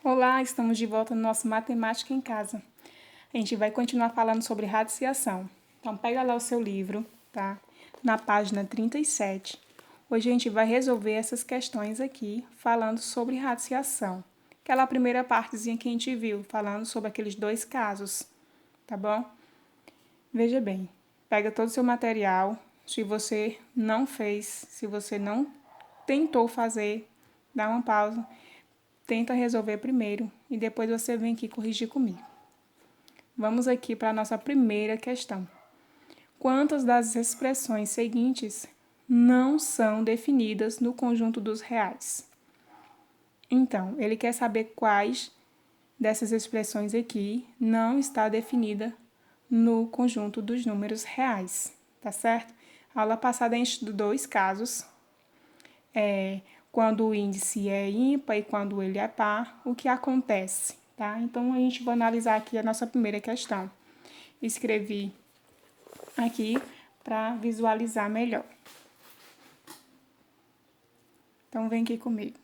Olá, estamos de volta no nosso Matemática em Casa. A gente vai continuar falando sobre radiciação. Então, pega lá o seu livro, tá? Na página 37. Hoje a gente vai resolver essas questões aqui, falando sobre radiciação. Aquela primeira partezinha que a gente viu, falando sobre aqueles dois casos, tá bom? Veja bem, pega todo o seu material. Se você não fez, se você não tentou fazer, dá uma pausa. Tenta resolver primeiro e depois você vem aqui corrigir comigo. Vamos aqui para a nossa primeira questão. Quantas das expressões seguintes não são definidas no conjunto dos reais? Então, ele quer saber quais dessas expressões aqui não está definida no conjunto dos números reais, tá certo? A aula passada a gente estudou dois casos, quando o índice é ímpar e quando ele é par, o que acontece, tá? Então, a gente vai analisar aqui a nossa primeira questão. Escrevi aqui para visualizar melhor. Então, vem aqui comigo.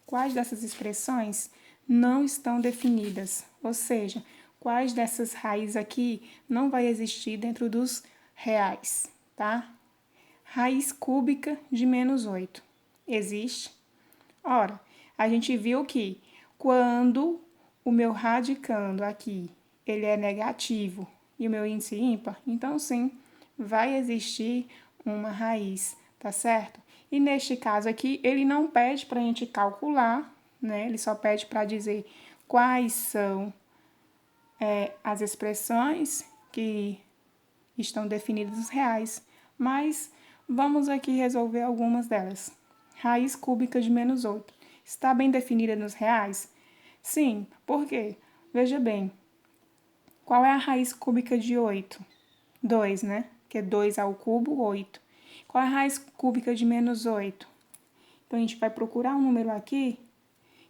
Quais dessas expressões não estão definidas? Ou seja, quais dessas raízes aqui não vai existir dentro dos reais, tá? Raiz cúbica de menos 8. Existe? Ora, a gente viu que quando o meu radicando aqui, ele é negativo e o meu índice ímpar, então sim, vai existir uma raiz, tá certo? E neste caso aqui, ele não pede para a gente calcular, né? Ele só pede para dizer quais são as expressões que estão definidas nos reais, mas vamos aqui resolver algumas delas. Raiz cúbica de menos 8. Está bem definida nos reais? Sim, por quê? Veja bem, qual é a raiz cúbica de 8? 2, né? Que é 2 ao cubo, 8. Qual é a raiz cúbica de menos 8? Então, a gente vai procurar um número aqui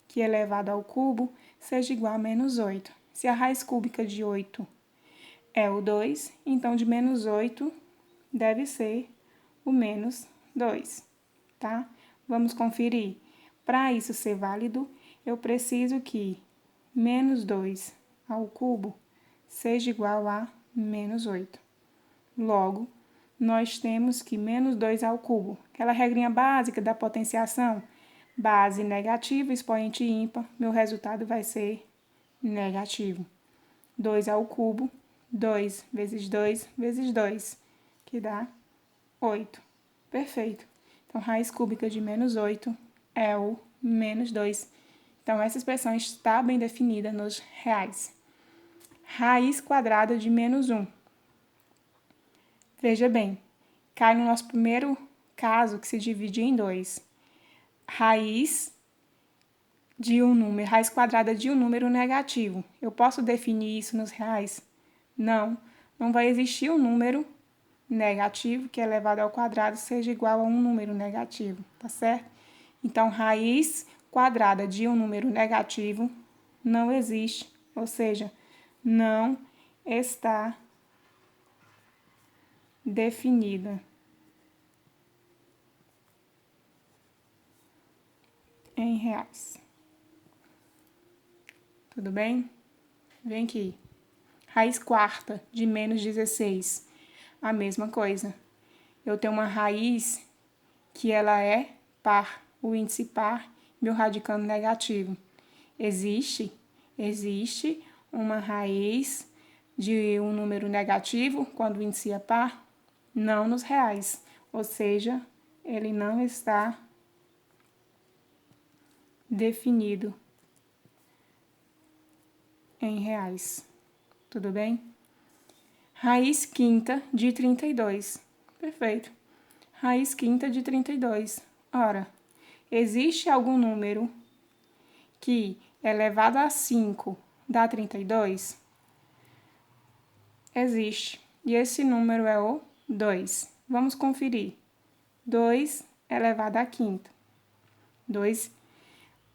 que elevado ao cubo seja igual a menos 8. Se a raiz cúbica de 8 é o 2, então de menos 8 deve ser o menos 2, tá? Vamos conferir. Para isso ser válido, eu preciso que menos 2 ao cubo seja igual a menos 8. Logo, nós temos que menos 2 ao cubo, aquela regrinha básica da potenciação, base negativa, expoente ímpar, meu resultado vai ser negativo. 2 ao cubo, 2 vezes 2 vezes 2, que dá 8. Perfeito. Então, raiz cúbica de menos 8 é o menos 2. Então, essa expressão está bem definida nos reais. Raiz quadrada de menos 1. Veja bem, cai no nosso primeiro caso, que se divide em 2. Raiz quadrada de um número negativo. Eu posso definir isso nos reais? Não, não vai existir um número negativo que elevado ao quadrado seja igual a um número negativo, tá certo? Então, raiz quadrada de um número negativo não existe, ou seja, não está definida em reais. Tudo bem? Vem aqui. Raiz quarta de menos 16. A mesma coisa. Eu tenho uma raiz que ela é par, o índice par, meu radicando negativo. Existe uma raiz de um número negativo quando o índice é par? Não nos reais, ou seja, ele não está definido em reais. Tudo bem? Raiz quinta de 32. Perfeito. Raiz quinta de 32. Ora, existe algum número que elevado a 5 dá 32? Existe. E esse número é o 2. Vamos conferir. 2 elevado à quinta. 2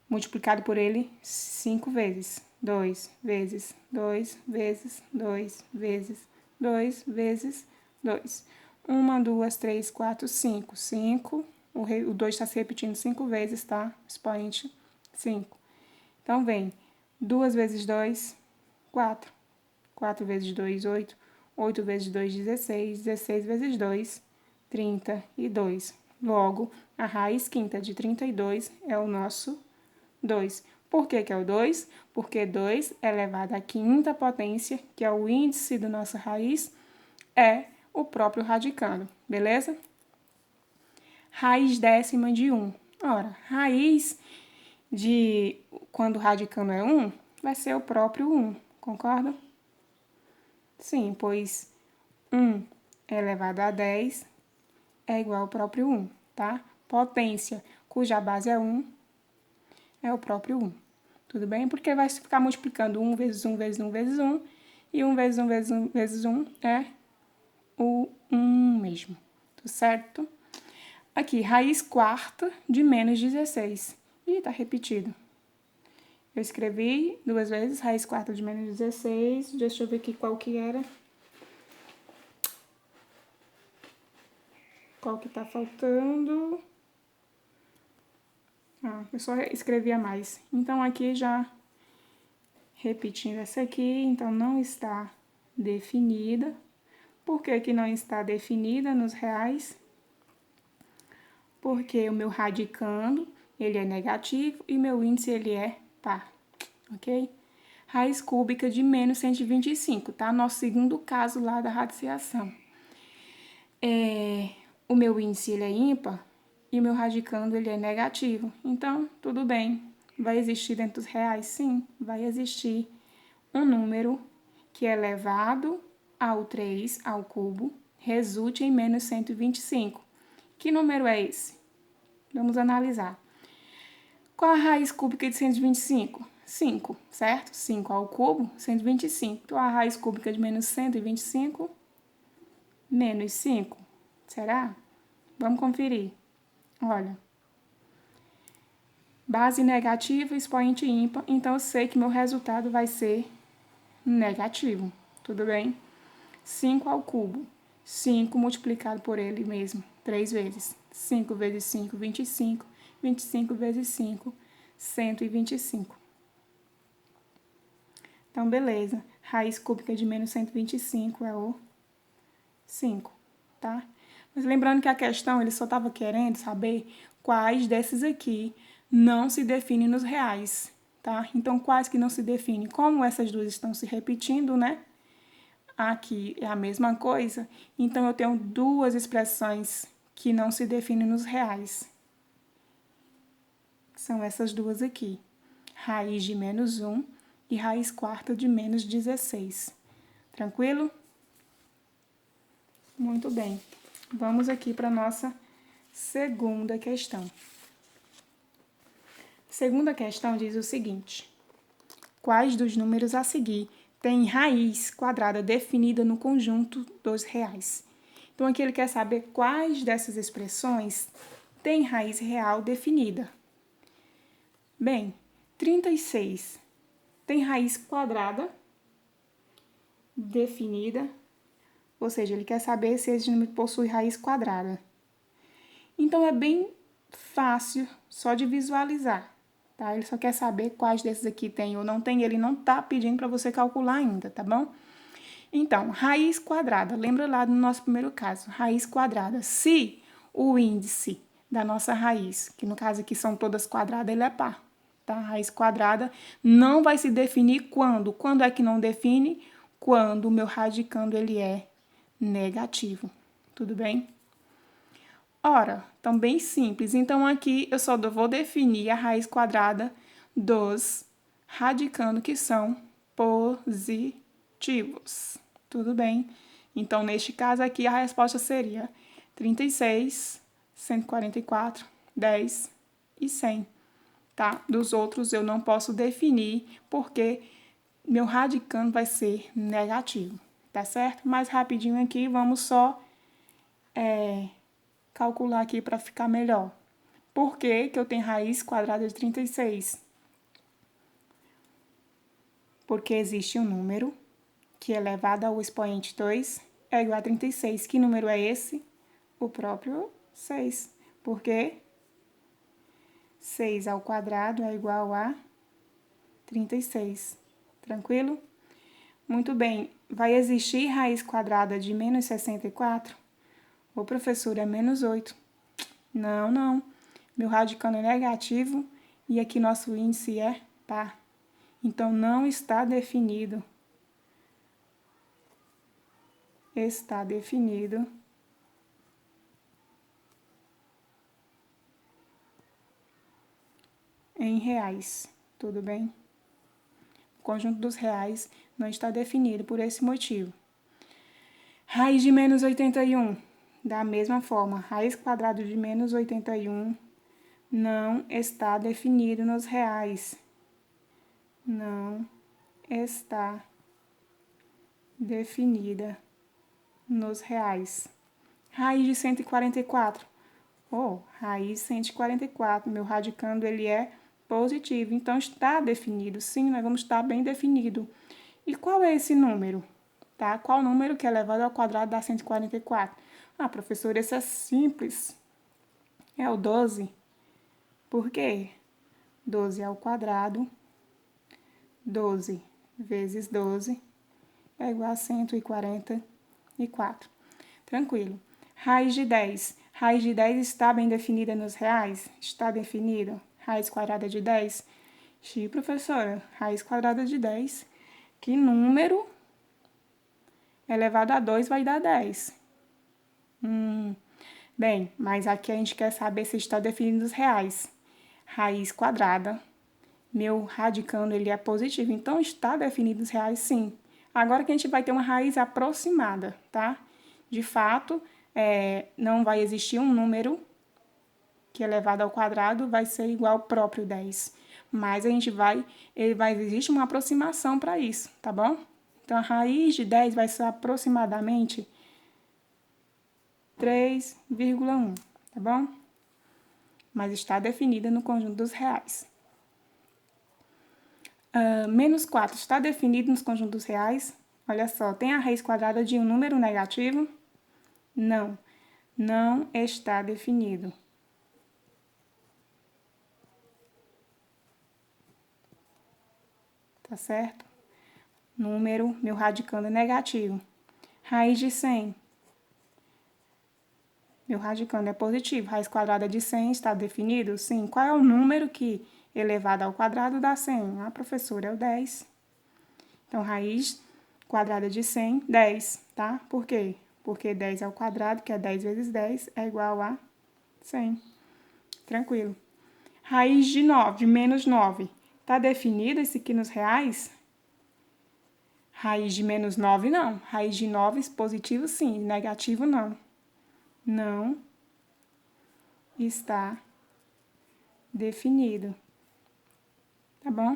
multiplicado por ele 5 vezes. 2 vezes 2 vezes 2 vezes 2 vezes 2. 1, 2, 3, 4, 5. 5. O 2 está se repetindo 5 vezes, tá? Expoente 5. Então, vem 2 vezes 2, 4. 4 vezes 2, 8. 8 vezes 2, 16. 16 vezes 2, 32. Logo, a raiz quinta de 32 é o nosso 2. Por que que é o 2? Porque 2 elevado à quinta potência, que é o índice da nossa raiz, é o próprio radicando, beleza? Raiz décima de 1. Ora, raiz de quando o radicando é 1, vai ser o próprio 1, concorda? Sim, pois 1 elevado a 10 é igual ao próprio 1, tá? Potência cuja base é 1 é o próprio 1. Tudo bem? Porque vai ficar multiplicando 1 vezes 1 vezes 1 vezes 1, e 1 vezes 1 vezes 1 vezes 1 é o 1 mesmo, tudo certo? Aqui, raiz quarta de menos 16. Ih, tá repetido. Eu escrevi 2 vezes raiz quarta de menos 16. Deixa eu ver aqui qual que era. Qual que tá faltando? Ah, eu só escrevi a mais. Então, aqui já repetindo essa aqui, então não está definida. Por que que não está definida nos reais? Porque o meu radicando, ele é negativo e meu índice, ele é par, ok? Raiz cúbica de menos 125, tá? Nosso segundo caso lá da radiciação. O meu índice, ele é ímpar e o meu radicando, ele é negativo. Então, tudo bem. Vai existir dentro dos reais? Sim, vai existir um número que é elevado ao 3 ao cubo, resulte em menos 125. Que número é esse? Vamos analisar. Qual a raiz cúbica de 125? 5, certo? 5 ao cubo, 125. Então, a raiz cúbica de menos 125, menos 5. Será? Vamos conferir. Olha. Base negativa, expoente ímpar. Então, eu sei que meu resultado vai ser negativo. Tudo bem? 5 ao cubo. 5 multiplicado por ele mesmo, 3 vezes. 5 vezes 5, 25. 25 vezes 5, 125. Então, beleza. Raiz cúbica de menos 125 é o 5, tá? Mas lembrando que a questão, ele só estava querendo saber quais desses aqui não se definem nos reais, tá? Então, quais que não se definem? Como essas duas estão se repetindo, né? Aqui é a mesma coisa, então eu tenho duas expressões que não se definem nos reais. São essas duas aqui. Raiz de menos 1 e raiz quarta de menos 16. Tranquilo? Muito bem. Vamos aqui para a nossa segunda questão. Segunda questão diz o seguinte: quais dos números a seguir têm raiz quadrada definida no conjunto dos reais? Então, aqui ele quer saber quais dessas expressões têm raiz real definida. Bem, 36 tem raiz quadrada definida, ou seja, ele quer saber se esse número possui raiz quadrada. Então, é bem fácil só de visualizar, tá? Ele só quer saber quais desses aqui tem ou não tem, ele não tá pedindo para você calcular ainda, tá bom? Então, raiz quadrada, lembra lá do nosso primeiro caso, raiz quadrada. Se o índice da nossa raiz, que no caso aqui são todas quadradas, ele é par, tá? Raiz quadrada não vai se definir quando? Quando é que não define? Quando o meu radicando, ele é negativo, tudo bem? Ora, também simples. Então, aqui eu só vou definir a raiz quadrada dos radicando que são positivos. Tudo bem? Então, neste caso aqui, a resposta seria 36, 144, 10 e 100, tá? Dos outros eu não posso definir, porque meu radicando vai ser negativo, tá certo? Mais rapidinho aqui, vamos só calcular aqui para ficar melhor. Por que que eu tenho raiz quadrada de 36? Porque existe um número que elevado ao expoente 2 é igual a 36. Que número é esse? O próprio 6. Porque 6 ao quadrado é igual a 36. Tranquilo? Muito bem. Vai existir raiz quadrada de menos 64? Ô, professora, é menos 8. Não, não. Meu radicando é negativo e aqui nosso índice é par. Então, não está definido. Está definido em reais. Tudo bem? O conjunto dos reais não está definido por esse motivo. Raiz de menos 81. Da mesma forma, raiz quadrada de menos 81 não está definido nos reais. Não está definida nos reais. Raiz de 144. Raiz 144. Meu radicando, ele é positivo. Então, está definido. Sim, nós vamos estar bem definido. E qual é esse número? Tá? Qual número que é elevado ao quadrado dá 144? Ah, professor, esse é simples. É o 12. Por quê? 12 ao quadrado, 12 vezes 12 é igual a 144. Tranquilo. Raiz de 10. Raiz de 10 está bem definida nos reais? Está definido. Raiz quadrada de 10? Sim, professora. Raiz quadrada de 10. Que número elevado a 2 vai dar 10? Bem, mas aqui a gente quer saber se está definido nos reais. Raiz quadrada. Meu radicando, ele é positivo. Então, está definido nos reais, sim. Agora que a gente vai ter uma raiz aproximada, tá? De fato, não vai existir um número que elevado ao quadrado vai ser igual ao próprio 10. Mas existe uma aproximação para isso, tá bom? Então, a raiz de 10 vai ser aproximadamente 3,1, tá bom? Mas está definida no conjunto dos reais. Menos 4 está definido nos conjuntos reais? Olha só, tem a raiz quadrada de um número negativo? Não, não está definido. Tá certo? Número, meu radicando é negativo. Raiz de 100. Meu radicando é positivo. Raiz quadrada de 100 está definido? Sim. Qual é o número que elevado ao quadrado dá 100? Ah, professora, é o 10. Então, raiz quadrada de 100, 10, tá? Por quê? Porque 10 ao quadrado, que é 10 vezes 10, é igual a 100. Tranquilo. Raiz de 9, de menos 9. Tá definido esse aqui nos reais? Raiz de menos 9, não. Raiz de 9, positivo, sim. Negativo, não. Não está definido. Tá bom?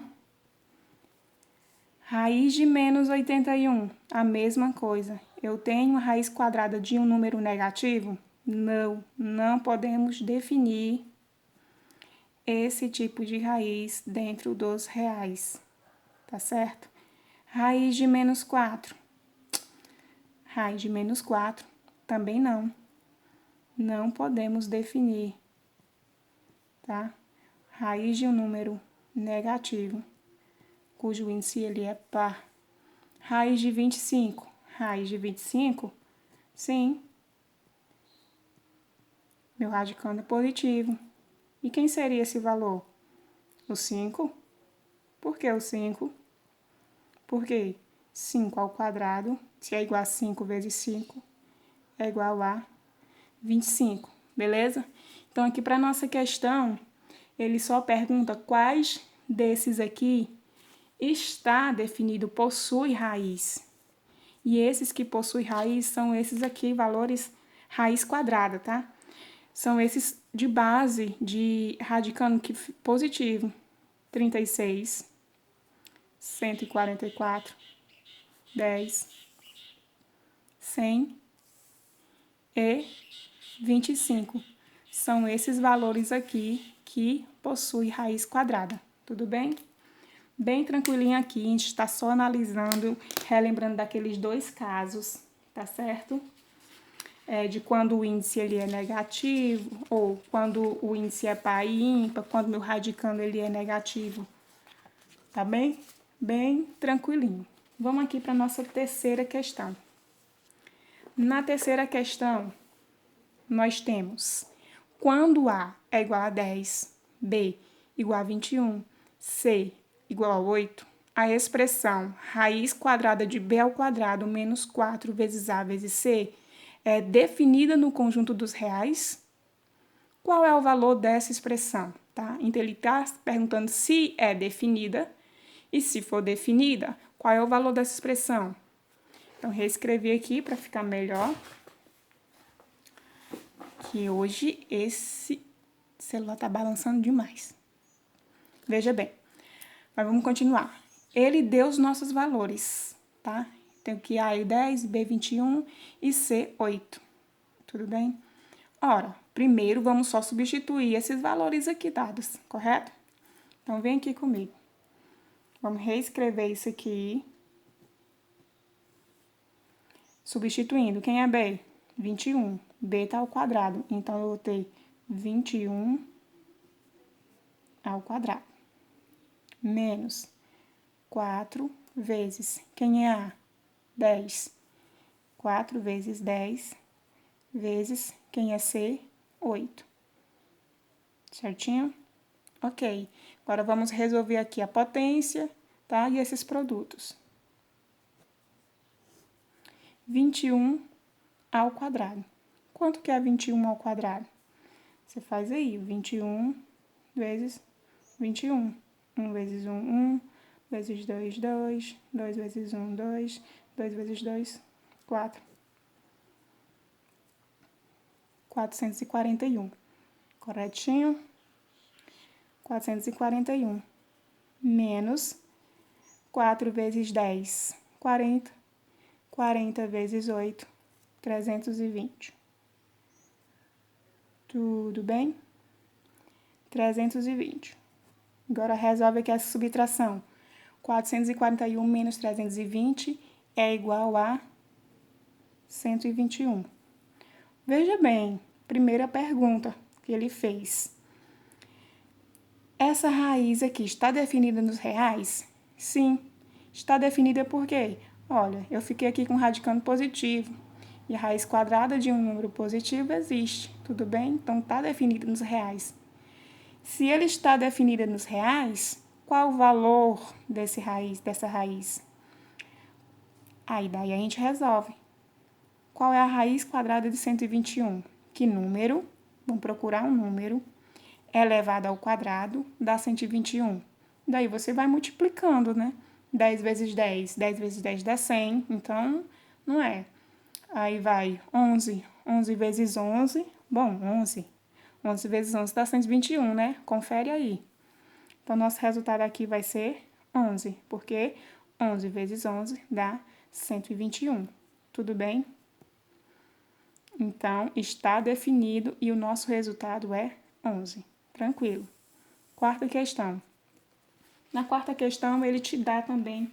Raiz de menos 81, a mesma coisa. Eu tenho a raiz quadrada de um número negativo? Não, não podemos definir esse tipo de raiz dentro dos reais, tá certo? Raiz de menos 4. Raiz de menos 4, também não. Não podemos definir, tá? Raiz de um número negativo, cujo índice ele é par. Raiz de 25. Raiz de 25? Sim. Meu radicando é positivo. E quem seria esse valor? O 5? Por que o 5? Porque 5 ao quadrado, se é igual a 5 vezes 5, é igual a 25, beleza? Então, aqui para nossa questão, ele só pergunta quais desses aqui está definido, possui raiz. E esses que possuem raiz são esses aqui, valores raiz quadrada, tá? São esses de base, de radicando que positivo. 36, 144, 10, 100 e 25. São esses valores aqui que possuem raiz quadrada, tudo bem? Bem tranquilinho aqui, a gente está só analisando, relembrando daqueles dois casos, tá certo? de quando o índice ele é negativo, ou quando o índice é par e ímpar, quando meu radicando ele é negativo. Tá bem? Bem tranquilinho. Vamos aqui para a nossa terceira questão. Na terceira questão, nós temos quando A é igual a 10, B igual a 21, C igual a 8, a expressão raiz quadrada de B ao quadrado menos 4 vezes A vezes C é definida no conjunto dos reais? Qual é o valor dessa expressão? Tá? Então, ele está perguntando se é definida e, se for definida, qual é o valor dessa expressão? Então, reescrevi aqui para ficar melhor. Que hoje esse celular tá balançando demais. Veja bem, mas vamos continuar. Ele deu os nossos valores, tá? Tem que A é 10, B 21 e C 8. Tudo bem? Ora, primeiro vamos só substituir esses valores aqui dados, correto? Então, vem aqui comigo. Vamos reescrever isso aqui. Substituindo, quem é B? 21. B tá ao quadrado, então eu vou ter 21 ao quadrado. Menos 4 vezes, quem é A? 10. 4 vezes 10 vezes, quem é C? 8. Certinho? Ok. Agora, vamos resolver aqui a potência, tá? E esses produtos. 21 ao quadrado. Quanto que é 21 ao quadrado? Você faz aí, 21 vezes 21. 1 vezes 1, 1. Vezes 2, 2. 2 vezes 1, 2. 2 vezes 2, 4. 441. Corretinho? 441. Menos 4 vezes 10, 40. 40 vezes 8, 320. Tudo bem? 320. Agora, resolve aqui essa subtração. 441 menos 320 é igual a 121. Veja bem, primeira pergunta que ele fez. Essa raiz aqui está definida nos reais? Sim. Está definida por quê? Olha, eu fiquei aqui com radicando positivo. E a raiz quadrada de um número positivo existe, tudo bem? Então, está definida nos reais. Se ele está definida nos reais, qual o valor dessa raiz? Aí, daí a gente resolve. Qual é a raiz quadrada de 121? Que número? Vamos procurar um número elevado ao quadrado dá 121. Daí você vai multiplicando, né? 10 vezes 10, 10 vezes 10 dá 100, então não é. Aí vai 11, 11 vezes 11, bom, 11. 11 vezes 11 dá 121, né? Confere aí. Então, nosso resultado aqui vai ser 11, porque 11 vezes 11 dá 121. Tudo bem? Então, está definido e o nosso resultado é 11. Tranquilo. Quarta questão. Na quarta questão, ele te dá também,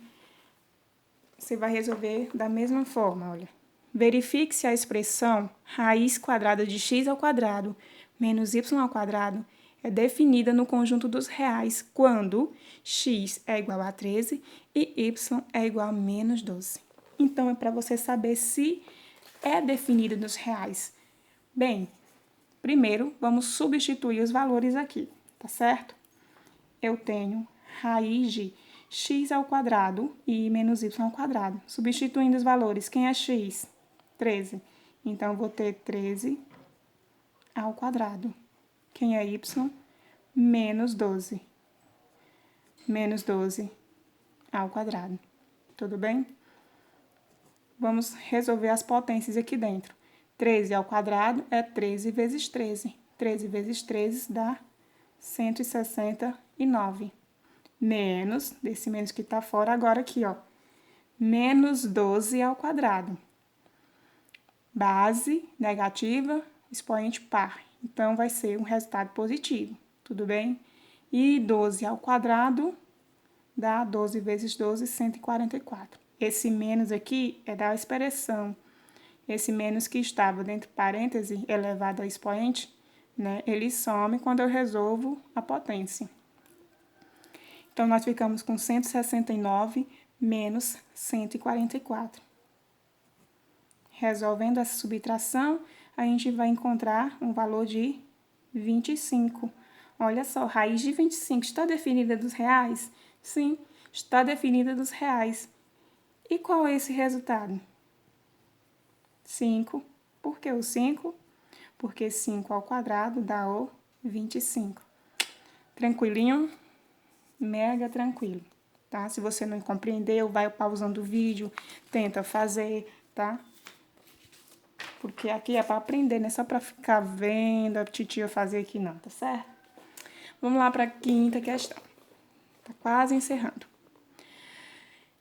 você vai resolver da mesma forma, olha. Verifique se a expressão raiz quadrada de x ao quadrado menos y ao quadrado é definida no conjunto dos reais quando x é igual a 13 e y é igual a menos 12. Então, é para você saber se é definida nos reais. Bem, primeiro, vamos substituir os valores aqui, tá certo? Eu tenho raiz de x ao quadrado e menos y ao quadrado. Substituindo os valores, quem é x? 13. Então, eu vou ter 13 ao quadrado. Quem é y? Menos 12. Menos 12 ao quadrado. Tudo bem? Vamos resolver as potências aqui dentro. 13 ao quadrado é 13 vezes 13. 13 vezes 13 dá 169. Menos, desse menos que tá fora, agora aqui, ó. Menos 12 ao quadrado. Base negativa, expoente par. Então, vai ser um resultado positivo, tudo bem? E 12 ao quadrado dá 12 vezes 12, 144. Esse menos aqui é da expressão esse menos que estava dentro de parêntese elevado ao expoente, né, ele some quando eu resolvo a potência. Então, nós ficamos com 169 menos 144. Resolvendo essa subtração, a gente vai encontrar um valor de 25. Olha só, raiz de 25 está definida dos reais? Sim, está definida dos reais. E qual é esse resultado? 5. Por que o 5? Porque 5 ao quadrado dá o 25. Tranquilinho? Mega tranquilo, tá? Se você não compreendeu, vai pausando o vídeo, tenta fazer, tá? Porque aqui é para aprender, não é só para ficar vendo a titia fazer aqui não, tá certo? Vamos lá para a quinta questão. Tá quase encerrando.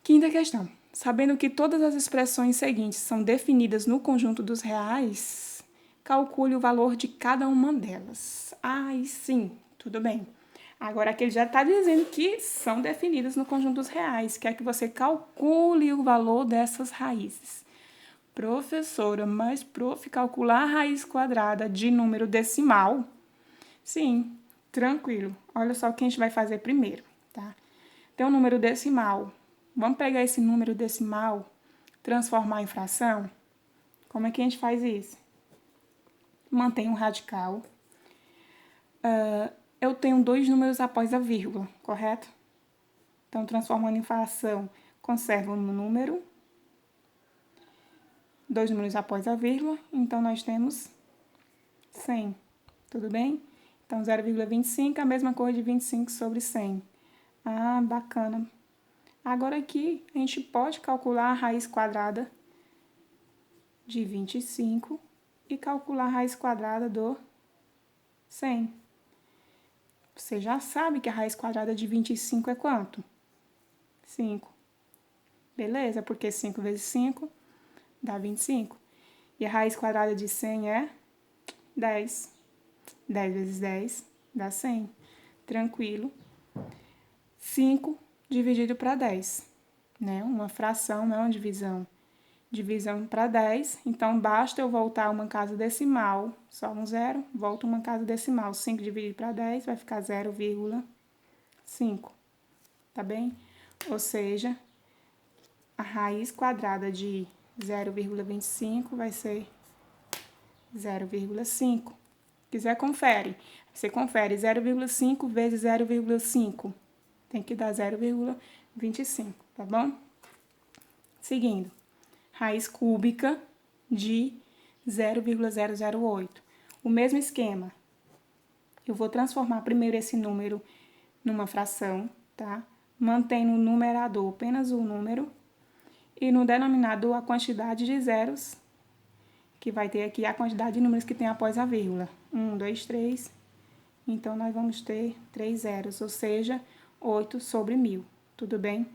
Quinta questão. Sabendo que todas as expressões seguintes são definidas no conjunto dos reais, calcule o valor de cada uma delas. Ai, sim, tudo bem. Agora aqui ele já está dizendo que são definidas no conjunto dos reais, quer que você calcule o valor dessas raízes. Professora, mas calcular a raiz quadrada de número decimal? Sim, tranquilo. Olha só o que a gente vai fazer primeiro, tá? Tem um número decimal. Vamos pegar esse número decimal, transformar em fração? Como é que a gente faz isso? Mantém um radical. Eu tenho 2 números após a vírgula, correto? Então, transformando em fração, conservo um número. 2 números após a vírgula, então nós temos 100, tudo bem? Então, 0,25 é a mesma coisa de 25 sobre 100. Ah, bacana. Agora aqui, a gente pode calcular a raiz quadrada de 25 e calcular a raiz quadrada do 100. Você já sabe que a raiz quadrada de 25 é quanto? 5. Beleza? Porque 5 vezes 5 dá 25. E a raiz quadrada de 100 é 10. 10 vezes 10 dá 100. Tranquilo. 5 dividido para 10, né? Uma fração, não é uma divisão. Divisão para 10, então basta eu voltar uma casa decimal, só um zero, volto uma casa decimal. 5 dividido para 10 vai ficar 0,5, tá bem? Ou seja, a raiz quadrada de 0,25 vai ser 0,5. Quiser, confere. Você confere 0,5 vezes 0,5. Tem que dar 0,25, tá bom? Seguindo. Raiz cúbica de 0,008. O mesmo esquema. Eu vou transformar primeiro esse número numa fração, tá? Mantendo no numerador apenas o número e no denominador a quantidade de zeros, que vai ter aqui a quantidade de números que tem após a vírgula. 1, 2, 3. Então, nós vamos ter 3 zeros, ou seja, 8 sobre 1000. Tudo bem?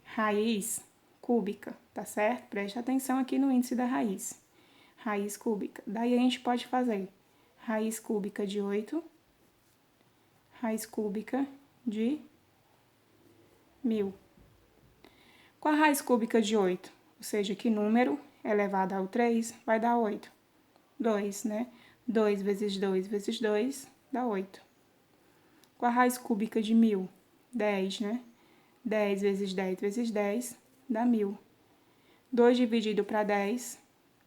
Raiz cúbica, tá certo? Preste atenção aqui no índice da raiz. Raiz cúbica. Daí a gente pode fazer raiz cúbica de 8, raiz cúbica de 1000. Qual a raiz cúbica de 8? Ou seja, que número elevado ao 3 vai dar 8? 2, né? 2 vezes 2 vezes 2 dá 8. Qual a raiz cúbica de 1000? 10, né? 10 vezes 10 vezes 10 dá 1000. 2 dividido para 10,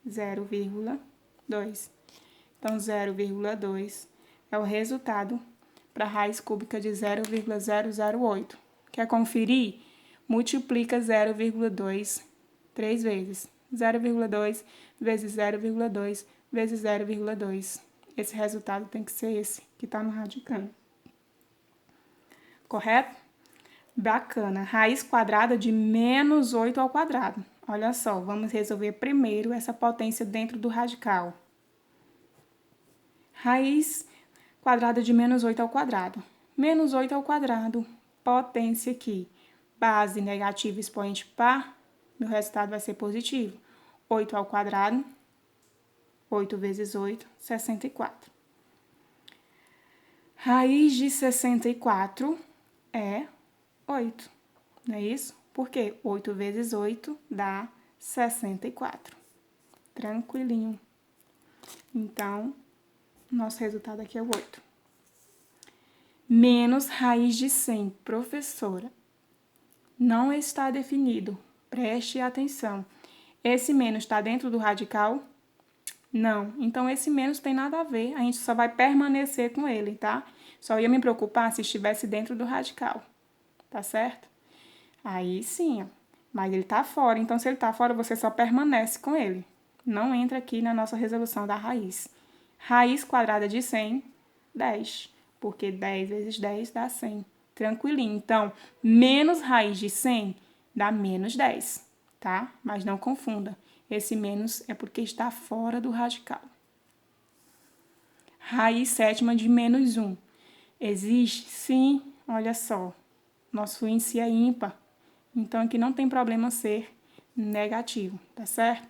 0,2. Então, 0,2 é o resultado para a raiz cúbica de 0,008. Quer conferir? Multiplica 0,2 3 vezes. 0,2 vezes 0,2 vezes 0,2. Esse resultado tem que ser esse, que está no radicando. Correto? Bacana. Raiz quadrada de menos 8 ao quadrado. Olha só, vamos resolver primeiro essa potência dentro do radical. Raiz quadrada de menos 8 ao quadrado. Menos 8 ao quadrado, potência aqui. Base negativa, expoente par, meu resultado vai ser positivo. 8 ao quadrado, 8 vezes 8, 64. Raiz de 64 é 8, não é isso? Por quê? 8 vezes 8 dá 64. tranquilinho. Então, nosso resultado aqui é o 8. Menos raiz de 100, professora. Não está definido. Preste atenção. Esse menos está dentro do radical? Não. Então, esse menos tem nada a ver. A gente só vai permanecer com ele, tá? Só ia me preocupar se estivesse dentro do radical. Tá certo? Aí sim, ó. Mas ele tá fora. Então, se ele tá fora, você só permanece com ele. Não entra aqui na nossa resolução da raiz. Raiz quadrada de 100, 10. Porque 10 vezes 10 dá 100. Tranquilinho. Então, menos raiz de 100 dá menos 10, tá? Mas não confunda. Esse menos é porque está fora do radical. Raiz sétima de menos 1. Existe? Sim. Olha só. Nosso índice é ímpar. Então, aqui não tem problema ser negativo, tá certo?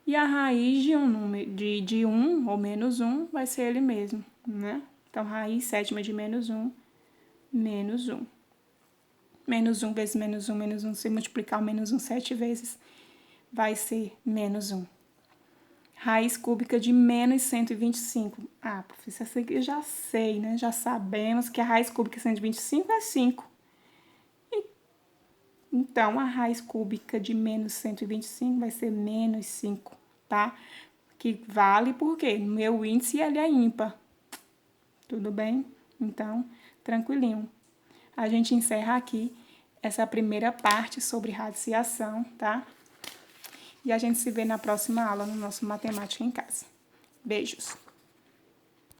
E a raiz de um número de 1 ou menos 1 vai ser ele mesmo, né? Então, raiz sétima de menos 1, menos 1. Menos 1 vezes menos 1, menos 1, se multiplicar o menos 1 7 vezes, vai ser menos 1. Raiz cúbica de menos 125. Ah, professor, essa aqui eu já sei, né? Já sabemos que a raiz cúbica de 125 é 5. Então, a raiz cúbica de menos 125 vai ser menos 5, tá? Que vale porque meu índice ele é ímpar. Tudo bem? Então, tranquilinho. A gente encerra aqui essa primeira parte sobre radiciação, tá? E a gente se vê na próxima aula no nosso Matemática em Casa. Beijos!